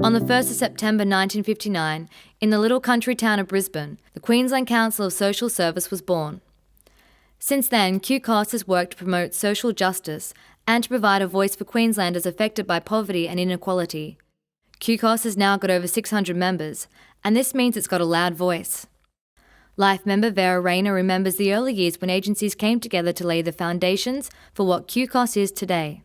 On the 1st of September 1959, in the little country town of Brisbane, the Queensland Council of Social Service was born. Since then, QCOSS has worked to promote social justice and to provide a voice for Queenslanders affected by poverty and inequality. QCOSS has now got over 600 members, and this means it's got a loud voice. Life member Vera Rayner remembers the early years when agencies came together to lay the foundations for what QCOSS is today.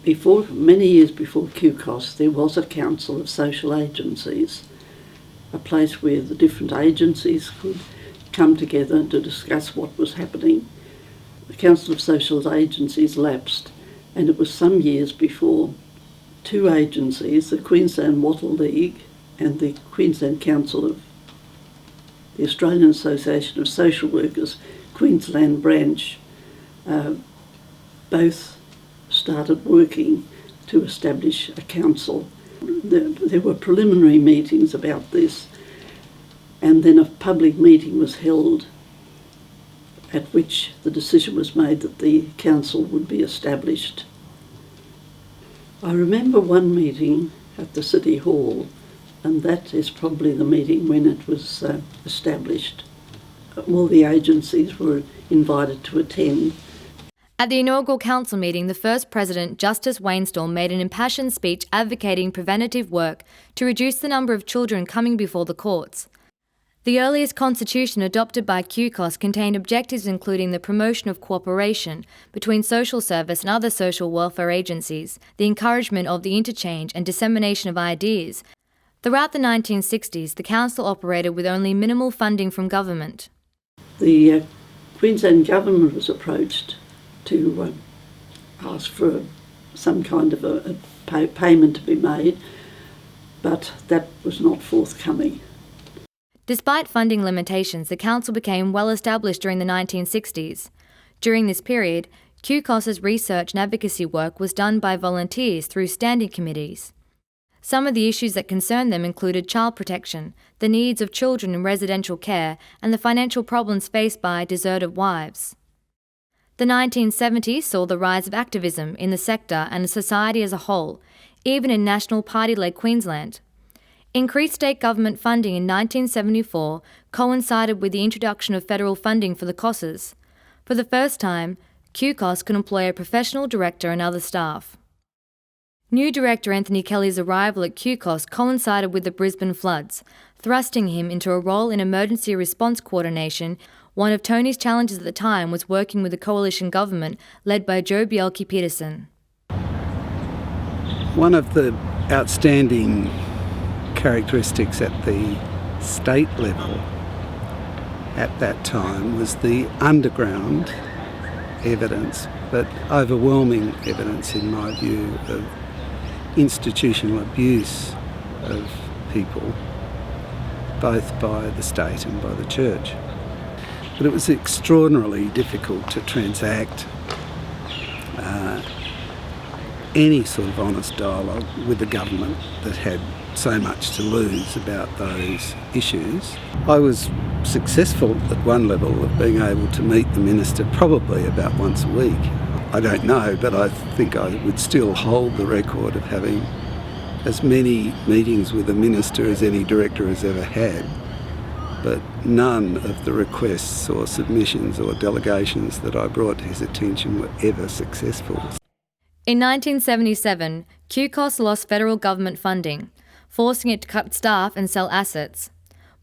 Many years before QCOSS, there was a council of social agencies, a place where the different agencies could come together to discuss what was happening. The Council of Social Agencies lapsed, and it was some years before two agencies, the Queensland Wattle League and the Queensland Council of the Australian Association of Social Workers, Queensland branch, both started working to establish a council. There were preliminary meetings about this, and then a public meeting was held at which the decision was made that the council would be established. I remember one meeting at the City Hall, and that is probably the meeting when it was established. All the agencies were invited to attend. At the inaugural council meeting, the first president, Justice Wainstorm, made an impassioned speech advocating preventative work to reduce the number of children coming before the courts. The earliest constitution adopted by QCOSS contained objectives including the promotion of cooperation between social service and other social welfare agencies, the encouragement of the interchange and dissemination of ideas. Throughout the 1960s, the council operated with only minimal funding from government. The Queensland government was approached to ask for some kind of a payment to be made, but that was not forthcoming. Despite funding limitations, the council became well established during the 1960s. During this period, QCOSS's research and advocacy work was done by volunteers through standing committees. Some of the issues that concerned them included child protection, the needs of children in residential care, and the financial problems faced by deserted wives. The 1970s saw the rise of activism in the sector and the society as a whole, even in National Party-led Queensland. Increased state government funding in 1974 coincided with the introduction of federal funding for the QOSSes. For the first time, QCOSS could employ a professional director and other staff. New director Anthony Kelly's arrival at QCOSS coincided with the Brisbane floods, thrusting him into a role in emergency response coordination. One of Tony's challenges at the time was working with the coalition government led by Joe Bjelke-Petersen. One of the outstanding characteristics at the state level at that time was the underground evidence, but overwhelming evidence in my view, of institutional abuse of people, both by the state and by the church. But it was extraordinarily difficult to transact any sort of honest dialogue with the government that had so much to lose about those issues. I was successful at one level of being able to meet the minister probably about once a week. I don't know, but I think I would still hold the record of having as many meetings with the minister as any director has ever had. But none of the requests or submissions or delegations that I brought to his attention were ever successful. In 1977, QCOSS lost federal government funding, forcing it to cut staff and sell assets.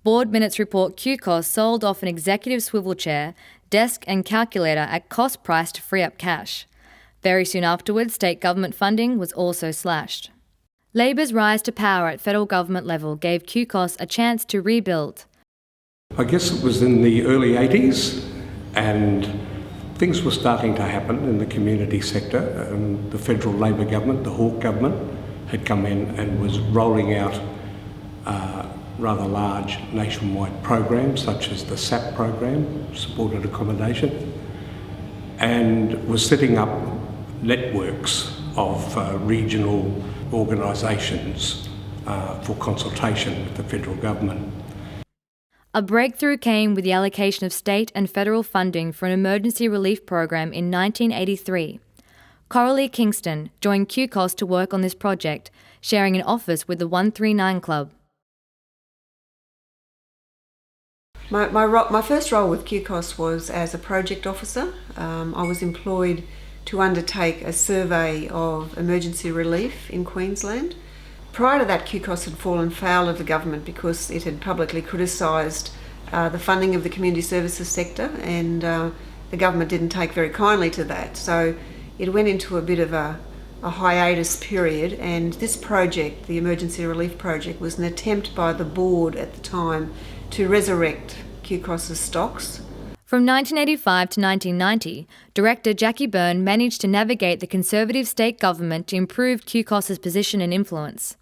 Board minutes report QCOSS sold off an executive swivel chair, desk and calculator at cost price to free up cash. Very soon afterwards, state government funding was also slashed. Labor's rise to power at federal government level gave QCOSS a chance to rebuild. I guess it was in the early 80s and things were starting to happen in the community sector. The federal Labor government, the Hawke government, had come in and was rolling out rather large nationwide programs such as the SAP program, supported accommodation, and was setting up networks of regional organisations for consultation with the federal government. A breakthrough came with the allocation of state and federal funding for an emergency relief program in 1983. Coralie Kingston joined QCOSS to work on this project, sharing an office with the 139 Club. My first role with QCOSS was as a project officer. I was employed to undertake a survey of emergency relief in Queensland. Prior to that, QCOSS had fallen foul of the government because it had publicly criticised the funding of the community services sector, and the government didn't take very kindly to that. So it went into a bit of a hiatus period, and this project, the emergency relief project, was an attempt by the board at the time to resurrect QCOSS's stocks. From 1985 to 1990, Director Jackie Byrne managed to navigate the Conservative state government to improve QCOSS's position and influence.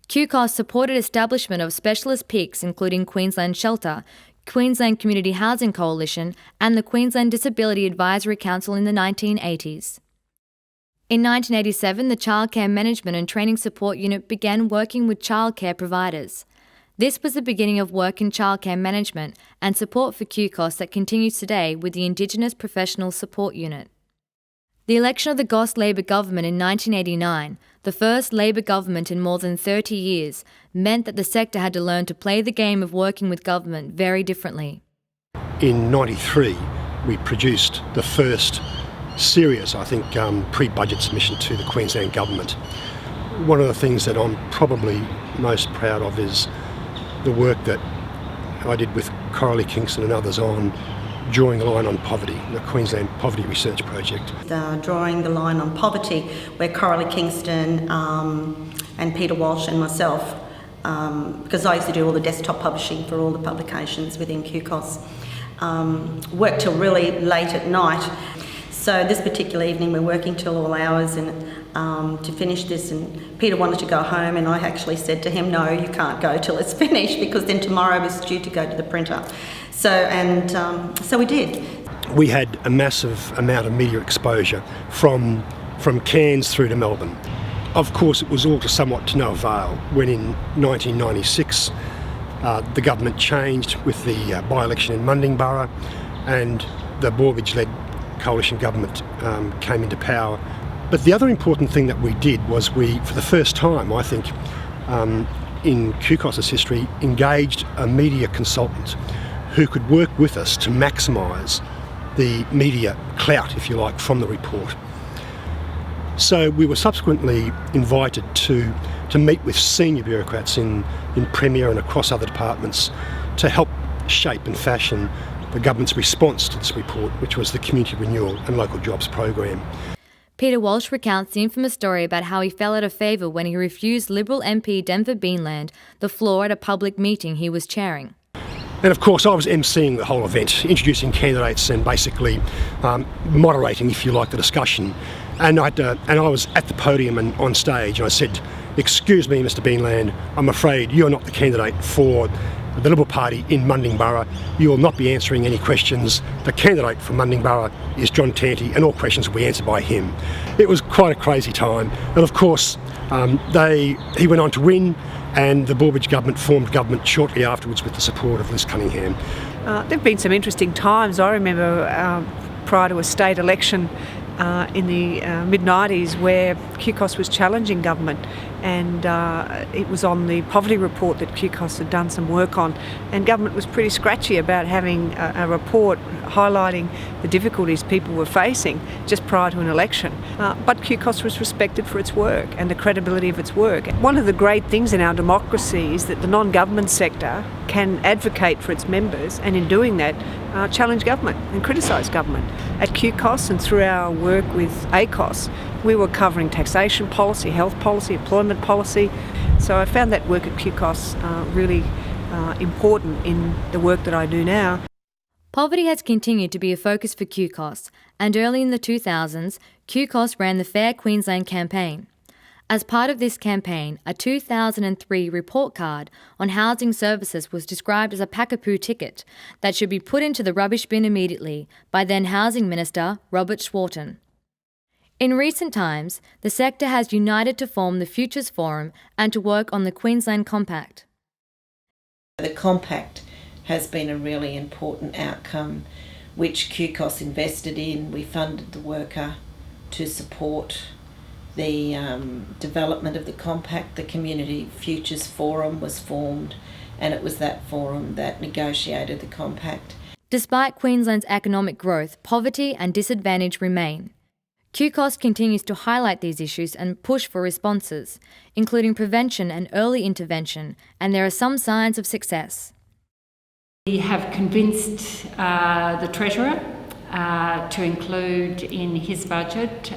QCOSS supported establishment of specialist peaks including Queensland Shelter, Queensland Community Housing Coalition and the Queensland Disability Advisory Council in the 1980s. In 1987, the Childcare Management and Training Support Unit began working with childcare providers. This was the beginning of work in childcare management and support for QCOSS that continues today with the Indigenous Professional Support Unit. The election of the GOSS Labor government in 1989, the first Labor government in more than 30 years, meant that the sector had to learn to play the game of working with government very differently. In '93, we produced the first serious, pre-budget submission to the Queensland government. One of the things that I'm probably most proud of is the work that I did with Coralie Kingston and others on drawing the line on poverty, the Queensland Poverty Research Project. Drawing the line on poverty, where Coralie Kingston and Peter Walsh and myself, because I used to do all the desktop publishing for all the publications within QCOSS, worked till really late at night. So this particular evening we're working till all hours and to finish this, and Peter wanted to go home, and I actually said to him, no, you can't go till it's finished, because then tomorrow is due to go to the printer. So we did. We had a massive amount of media exposure from Cairns through to Melbourne. Of course, it was all to somewhat to no avail when in 1996 the government changed with the by-election in Mundingburra, and the Borbidge-led coalition government came into power. But the other important thing that we did was we, for the first time, I think, in QCOSS's history, engaged a media consultant who could work with us to maximise the media clout, if you like, from the report. So we were subsequently invited to meet with senior bureaucrats in Premier and across other departments to help shape and fashion the government's response to this report, which was the Community Renewal and Local Jobs Program. Peter Walsh recounts the infamous story about how he fell out of favour when he refused Liberal MP Denver Beanland the floor at a public meeting he was chairing. And of course I was emceeing the whole event, introducing candidates and basically moderating, if you like, the discussion. And I was at the podium and on stage, and I said, "Excuse me, Mr Beanland, I'm afraid you're not the candidate for the Liberal Party in Mundingburra. You will not be answering any questions. The candidate for Mundingburra is John Tanti, and all questions will be answered by him." It was quite a crazy time. And of course, he went on to win, and the Borbidge government formed government shortly afterwards with the support of Liz Cunningham. There have been some interesting times. I remember prior to a state election in the mid-90s where QCOSS was challenging government, and it was on the poverty report that QCOSS had done some work on, and government was pretty scratchy about having a report highlighting the difficulties people were facing just prior to an election. But QCOSS was respected for its work and the credibility of its work. One of the great things in our democracy is that the non-government sector can advocate for its members, and in doing that challenge government and criticise government. At QCOSS and through our work with ACOSS, we were covering taxation policy, health policy, employment policy. So I found that work at QCOSS really important in the work that I do now. Poverty has continued to be a focus for QCOSS, and early in the 2000s, QCOSS ran the Fair Queensland campaign. As part of this campaign, a 2003 report card on housing services was described as a packapoo ticket that should be put into the rubbish bin immediately by then Housing Minister Robert Schwarten. In recent times, the sector has united to form the Futures Forum and to work on the Queensland Compact. The Compact has been a really important outcome which QCOSS invested in. We funded the worker to support the development of the compact, the Community Futures Forum was formed, and it was that forum that negotiated the compact. Despite Queensland's economic growth, poverty and disadvantage remain. QCOSS continues to highlight these issues and push for responses, including prevention and early intervention, and there are some signs of success. We have convinced the Treasurer to include in his budget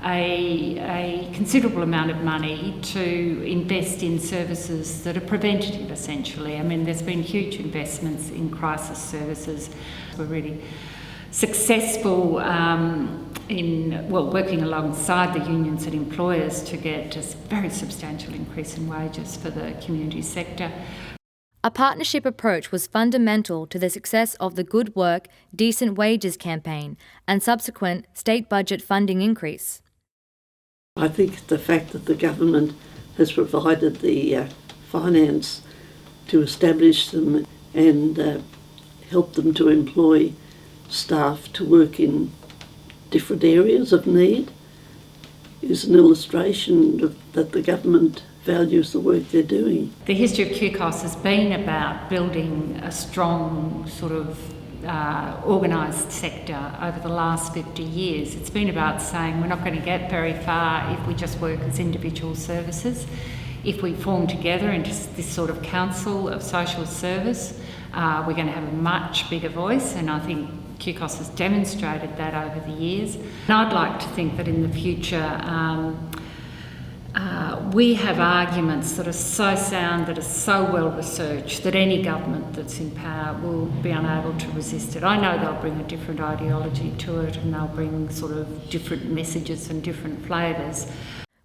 a considerable amount of money to invest in services that are preventative, essentially. I mean, there's been huge investments in crisis services. We're really successful working alongside the unions and employers to get a very substantial increase in wages for the community sector. A partnership approach was fundamental to the success of the Good Work, Decent Wages campaign and subsequent state budget funding increase. I think the fact that the government has provided the finance to establish them and help them to employ staff to work in different areas of need is an illustration that the government values the work they're doing. The history of QCOSS has been about building a strong sort of organised sector over the last 50 years. It's been about saying we're not going to get very far if we just work as individual services. If we form together into this sort of council of social service, we're going to have a much bigger voice, and I think QCOSS has demonstrated that over the years. And I'd like to think that in the future we have arguments that are so sound, that are so well researched, that any government that's in power will be unable to resist it. I know they'll bring a different ideology to it, and they'll bring sort of different messages and different flavours.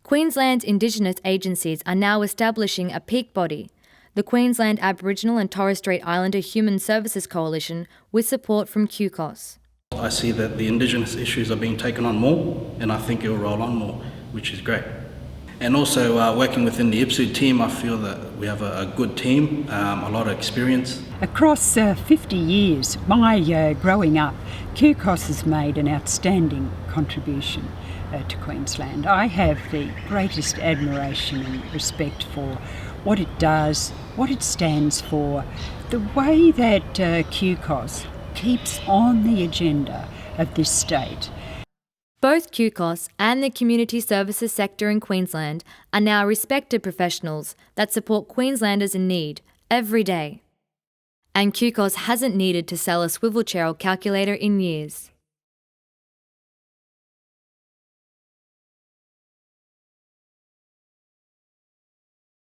Queensland's Indigenous agencies are now establishing a peak body, the Queensland Aboriginal and Torres Strait Islander Human Services Coalition, with support from QCOSS. I see that the Indigenous issues are being taken on more, and I think it will roll on more, which is great. And also working within the IPSU team, I feel that we have a good team, a lot of experience. Across 50 years, my growing up, QCOSS has made an outstanding contribution to Queensland. I have the greatest admiration and respect for what it does, what it stands for, the way that QCOSS keeps on the agenda of this state. Both QCOSS and the community services sector in Queensland are now respected professionals that support Queenslanders in need every day. And QCOSS hasn't needed to sell a swivel chair or calculator in years.